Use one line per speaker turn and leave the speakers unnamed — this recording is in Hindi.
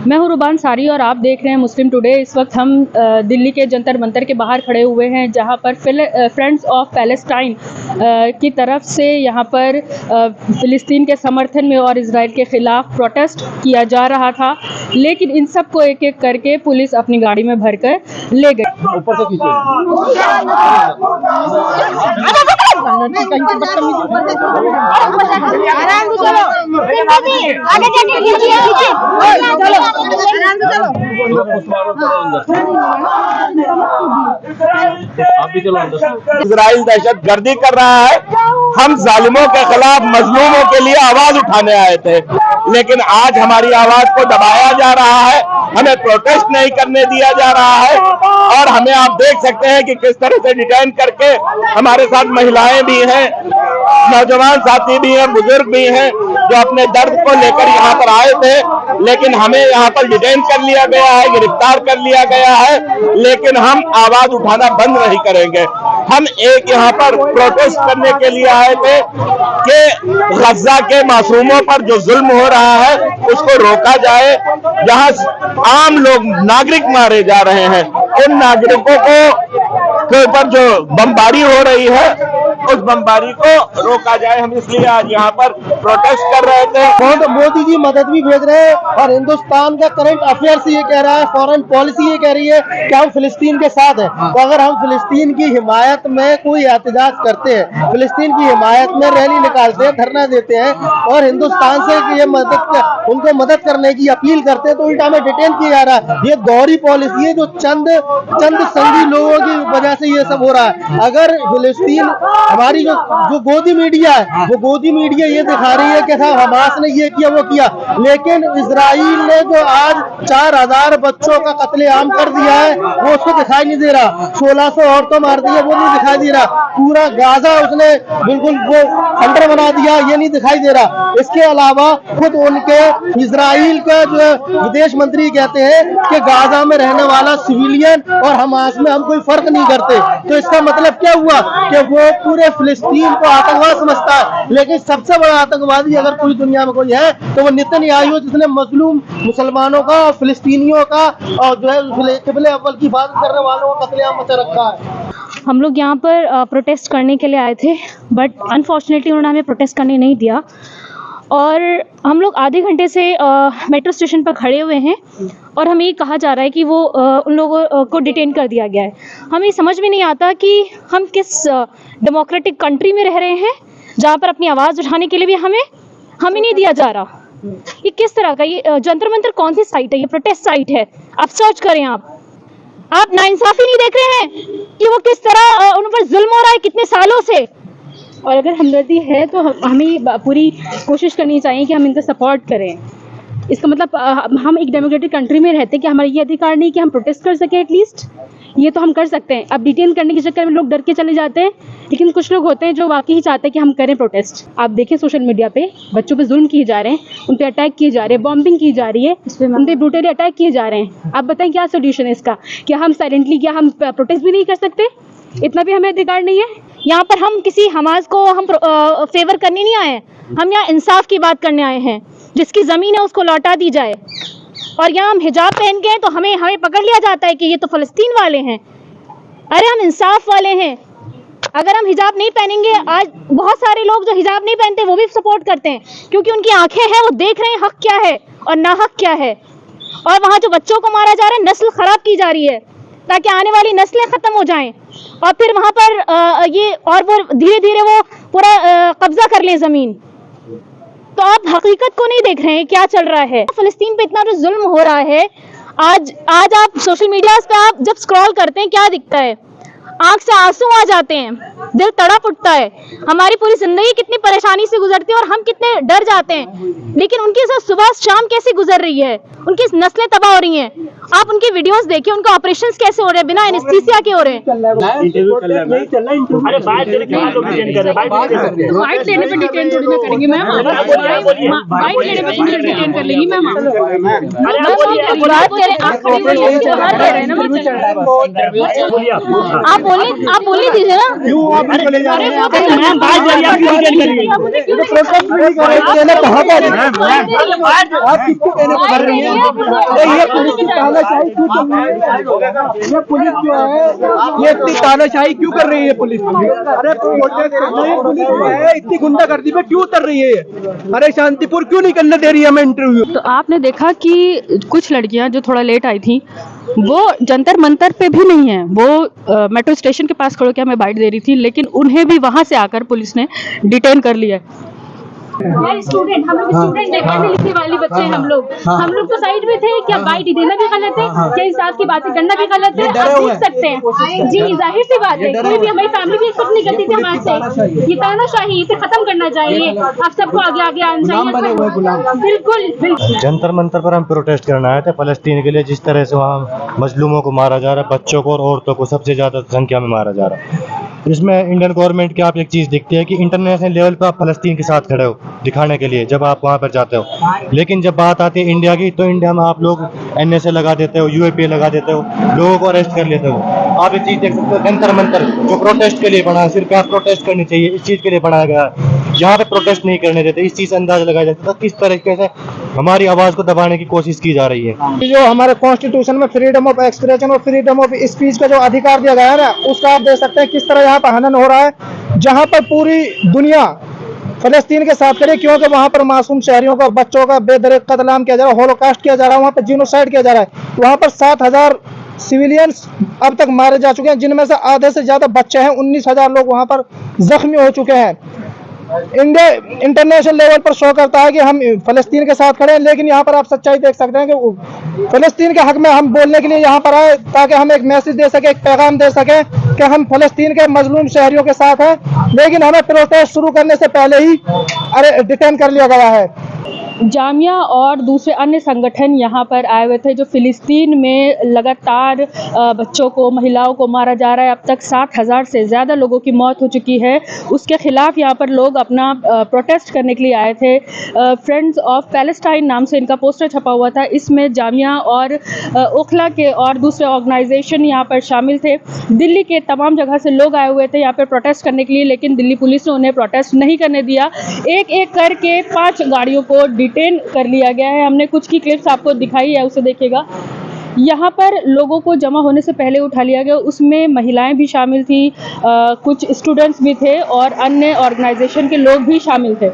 मैं हूँ रुबान सारी और आप देख रहे हैं मुस्लिम टुडे। इस वक्त हम दिल्ली के जंतर मंतर के बाहर खड़े हुए हैं, जहाँ पर फ्रेंड्स ऑफ पैलेस्टाइन की तरफ से यहाँ पर फ़िलिस्तीन के समर्थन में और इजराइल के ख़िलाफ़ प्रोटेस्ट किया जा रहा था, लेकिन इन सब को एक एक करके पुलिस अपनी गाड़ी में भरकर ले गई।
इजराइल दहशत गर्दी कर रहा है। हम जालिमों के खिलाफ मजलूमों के लिए आवाज उठाने आए थे, लेकिन आज हमारी आवाज को दबाया जा रहा है, हमें प्रोटेस्ट नहीं करने दिया जा रहा है। और हमें आप देख सकते हैं कि किस तरह से डिटेन करके हमारे साथ महिलाएं भी हैं, नौजवान साथी भी हैं, बुजुर्ग भी हैं, जो अपने दर्द को लेकर यहाँ पर आए थे, लेकिन हमें यहाँ पर डिटेन कर लिया गया है, गिरफ्तार कर लिया गया है। लेकिन हम आवाज उठाना बंद नहीं करेंगे। हम एक यहाँ पर प्रोटेस्ट करने के लिए आए थे कि गजा के मासूमों पर जो जुल्म हो रहा है उसको रोका जाए। जहाँ आम लोग नागरिक मारे जा रहे हैं, उन नागरिकों के ऊपर जो बमबारी हो रही है उस बमबारी को रोका जाए। हम इसलिए आज यहाँ पर प्रोटेस्ट कर रहे थे।
मोदी जी मदद भी भेज रहे हैं और हिंदुस्तान का करंट अफेयर्स ये कह रहा है, फॉरेन पॉलिसी ये कह रही है कि हम फिलिस्तीन के साथ हैं। तो अगर हम फिलिस्तीन की हिमायत में कोई एहतजाज करते हैं, फिलिस्तीन की हिमायत में रैली निकालते हैं, धरना देते हैं और हिंदुस्तान से ये उनको मदद करने की अपील करते हैं, तो उल्टा में डिटेन किया जा रहा है। ये दोहरी पॉलिसी है जो चंद संगी लोगों की वजह से ये सब हो रहा है। अगर फिलिस्तीन हमारी जो गोदी मीडिया है, वो गोदी मीडिया ये दिखा रही है कि साहब हमास ने ये किया वो किया, लेकिन इजराइल ने जो आज 4000 बच्चों का कत्लेआम कर दिया है वो उसको दिखाई नहीं दे रहा। 1600 औरतों मार दी है वो नहीं दिखाई दे रहा। पूरा गाजा उसने बिल्कुल वो खंडर बना दिया, ये नहीं दिखाई दे रहा। इसके अलावा खुद उनके इजराइल का जो विदेश मंत्री कहते हैं कि गाजा में रहने वाला सिविलियन और हमास में हम कोई फर्क नहीं करते। तो इसका मतलब क्या हुआ कि वो पूरे फिलिस्तीन को आतंकवाद समझता है। लेकिन सबसे बड़ा आतंकवादी अगर कोई दुनिया में कोई है तो वो नेतन्याहू, जिसने मजलूम मुसलमानों का और फिलिस्तीनियों का और जो है क़िबले अव्वल की हिफाजत करने वालों का कत्लेआम मचा रखा है।
हम लोग यहाँ पर प्रोटेस्ट करने के लिए आए थे, बट अनफॉर्चुनेटली उन्होंने हमें प्रोटेस्ट करने नहीं दिया और हम लोग आधे घंटे से मेट्रो स्टेशन पर खड़े हुए हैं और हमें ये कहा जा रहा है कि वो उन लोगों को डिटेन कर दिया गया है। हमें समझ में नहीं आता कि हम किस डेमोक्रेटिक कंट्री में रह रहे हैं जहाँ पर अपनी आवाज़ उठाने के लिए भी हमें नहीं दिया जा रहा। ये किस तरह का, ये जंतर मंतर कौन सी साइट है? ये प्रोटेस्ट साइट है। आप सर्च करें, आप नाइंसाफी नहीं देख रहे हैं कि वो किस तरह उन पर जुल्म हो रहा है कितने सालों से। और अगर हमदर्दी है तो हमें पूरी कोशिश करनी चाहिए कि हम इनका सपोर्ट करें। इसका मतलब हम एक डेमोक्रेटिक कंट्री में रहते हैं कि हमारा ये अधिकार नहीं कि हम प्रोटेस्ट कर सकें। एटलीस्ट ये तो हम कर सकते हैं। अब डिटेन करने के चक्कर में लोग डर के चले जाते हैं, लेकिन कुछ लोग होते हैं जो वाकई ही चाहते हैं कि हम करें प्रोटेस्ट। आप देखें सोशल मीडिया पे बच्चों पे जुल्म किए जा रहे हैं, उन पे अटैक किए जा रहे हैं, बॉम्बिंग की जा रही है, उन पे ब्रूटली अटैक किए जा रहे हैं। आप बताएं क्या सोल्यूशन है इसका? क्या हम साइलेंटली, क्या हम प्रोटेस्ट भी नहीं कर सकते? इतना भी हमें अधिकार नहीं है? यहाँ पर हम किसी हमास को हम फेवर करने नहीं आए हैं, हम यहाँ इंसाफ की बात करने आए हैं। जिसकी ज़मीन है उसको लौटा दी जाए। और यहाँ हम हिजाब पहन के हैं तो हमें पकड़ लिया जाता है कि ये तो फ़लस्तीन वाले हैं। अरे हम इंसाफ वाले हैं। अगर हम हिजाब नहीं पहनेंगे, आज बहुत सारे लोग जो हिजाब नहीं पहनते वो भी सपोर्ट करते हैं, क्योंकि उनकी आंखें हैं, वो देख रहे हैं हक क्या है और नाहक क्या है। और वहाँ जो बच्चों को मारा जा रहा है, नस्ल ख़राब की जा रही है ताकि आने वाली नस्लें ख़त्म हो जाएं। और फिर वहाँ पर ये और वो धीरे धीरे वो पूरा कब्जा कर लें ज़मीन। तो आप हकीकत को नहीं देख रहे हैं क्या चल रहा है। फ़लस्तीन पे इतना जो जुल्म हो रहा है, आज आप सोशल मीडिया पे आप जब स्क्रॉल करते हैं क्या दिखता है? आंख से आंसू आ जाते हैं, दिल तड़प उठता है। हमारी पूरी जिंदगी कितनी परेशानी से गुजरती है और हम कितने डर जाते हैं, लेकिन उनके साथ सुबह शाम कैसे गुजर रही है, उनकी नस्लें तबाह हो रही हैं। आप उनके वीडियोस देखिए, उनके ऑपरेशंस कैसे हो रहे हैं, बिना एनेस्थीसिया के हो रहे हैं। बाइट लेने पे डिटेन थोड़ी ना करेंगे मैम, बाइट लेने पे डिटेन कर लेंगी मैम। आप आप बोलने दीजिए ना।
क्यों आप इनको ले जा रहे हैं?
मैम बात
कहाँ पर आप किसके कहने पर कर रही हैं? तो ये पुलिस की तानाशाही क्यों चल रही है? ये पुलिस जो है ये इतनी तानाशाही क्यों कर रही है पुलिस? अरे प्रोटेस्ट कर रही है पुलिस जो है इतनी गुंडागर्दी पे क्यों उतर रही है? अरे शांतिपुर क्यों नहीं करने दे रही है हमें इंटरव्यू?
तो आपने देखा कि कुछ लड़कियां जो थोड़ा लेट आई थी वो जंतर मंतर पे भी नहीं है, वो मेट्रो स्टेशन के पास खड़ो के हमें बाइट दे रही थी, लेकिन उन्हें भी वहां से आकर पुलिस ने डिटेन कर लिया है।
स्टूडेंट हम लोग स्टूडेंट है, पढ़ने लिखने वाले बच्चे हैं हम लोग तो साइड में थे। क्या बाइट देना भी गलत है, क्या इंसाफ की बातें करना भी गलत है, आप पूछ सकते हैं। जी जाहिर सी बात है, कोई भी हमारी फैमिली भी एक्सेप्ट नहीं करती थी हमारे से। ये तानाशाही इसे खत्म करना चाहिए, आप सबको आगे आगे आना चाहिए। बिल्कुल बिल्कुल।
जंतर मंतर पर हम प्रोटेस्ट करना आए थे फलस्तीन के लिए। जिस तरह से वहाँ मजलूमों को मारा जा रहा है, बच्चों को और औरतों को सबसे ज़्यादा संख्या में मारा जा रहा है, इसमें इंडियन गवर्नमेंट की आप एक चीज़ दिखती है कि इंटरनेशनल लेवल पर आप फलस्तीन के साथ खड़े हो दिखाने के लिए जब आप वहाँ पर जाते हो, लेकिन जब बात आती है इंडिया की तो इंडिया में आप लोग NSA लगा देते हो, UAPA लगा देते हो, लोगों को अरेस्ट कर लेते हो। आप एक चीज़ देख सकते हो, जंतर मंतर जो प्रोटेस्ट के लिए बना है, सिर्फ यहाँ प्रोटेस्ट करनी चाहिए इस चीज़ के लिए बनाया गया है। यहाँ पे प्रोटेस्ट नहीं करने देते, इस चीज़ से अंदाजा लगाया जाता है किस तरीके से हमारी आवाज़ को दबाने की कोशिश की जा रही है।
जो हमारे कॉन्स्टिट्यूशन में फ्रीडम ऑफ एक्सप्रेशन और फ्रीडम ऑफ स्पीच का जो अधिकार दिया गया है ना, उसका आप देख सकते हैं किस तरह यहाँ पर हनन हो रहा है, जहाँ पर पूरी दुनिया फलस्तीन के साथ करे, क्योंकि वहाँ पर मासूम शहरियों का, बच्चों का बेदर्द कत्लेआम किया जा रहा है, होलोकॉस्ट किया जा रहा है, वहाँ पर जीनोसाइड किया जा रहा है। वहाँ पर 7,000 सिविलियंस अब तक मारे जा चुके हैं, जिनमें से आधे से ज्यादा बच्चे हैं। 19,000 लोग वहाँ पर जख्मी हो चुके हैं। इंडिया इंटरनेशनल लेवल पर शो करता है कि हम फलस्तीन के साथ खड़े हैं, लेकिन यहाँ पर आप सच्चाई देख सकते हैं कि फलस्तीन के हक में हम बोलने के लिए यहाँ पर आए, ताकि हम एक मैसेज दे सके, एक पैगाम दे सके कि हम फलस्तीन के मजलूम शहरियों के साथ हैं। लेकिन हमें प्रोटेस्ट शुरू करने से पहले ही डिटेन कर लिया गया है।
जामिया और दूसरे अन्य संगठन यहाँ पर आए हुए थे, जो फिलिस्तीन में लगातार बच्चों को, महिलाओं को मारा जा रहा है। अब तक 60,000 से ज़्यादा लोगों की मौत हो चुकी है। उसके ख़िलाफ़ यहाँ पर लोग अपना प्रोटेस्ट करने के लिए आए थे। फ्रेंड्स ऑफ पैलेस्टाइन नाम से इनका पोस्टर छपा हुआ था। इसमें जामिया और ओखला के और दूसरे ऑर्गेनाइजेशन यहाँ पर शामिल थे। दिल्ली के तमाम जगह से लोग आए हुए थे यहाँ पर प्रोटेस्ट करने के लिए, लेकिन दिल्ली पुलिस ने उन्हें प्रोटेस्ट नहीं करने दिया। एक एक करके 5 गाड़ियों को डिटेन कर लिया गया है। हमने कुछ की क्लिप्स आपको दिखाई है, उसे देखिएगा। यहाँ पर लोगों को जमा होने से पहले उठा लिया गया, उसमें महिलाएं भी शामिल थी, कुछ स्टूडेंट्स भी थे और अन्य ऑर्गेनाइजेशन के लोग भी शामिल थे।